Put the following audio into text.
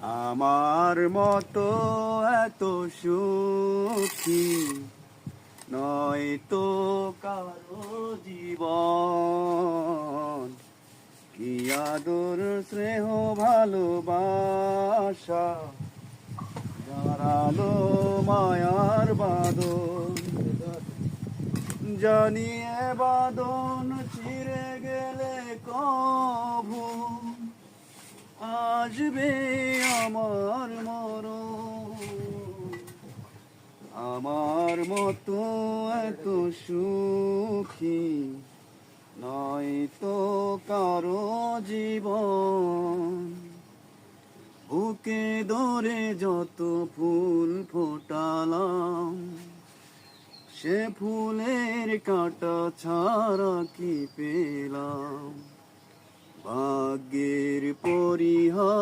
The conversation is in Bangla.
আমার মতো এত সুখী নয় তো কারো জীবন, কি আদর স্নেহ ভালোবাসা জানালো মায়ার বাঁধন। জানিয়ে বাঁধন ছিঁড়ে গেলে কভু আসবে আমার মরণ। আমার মতো এত সুখী নয় তো কারো জীবন, বুকে ধরে যত ফুল ফোটালাম সে ফুলের কাঁটা ছাড়া কি পেলাম, ভাগ্যের পরিহাস।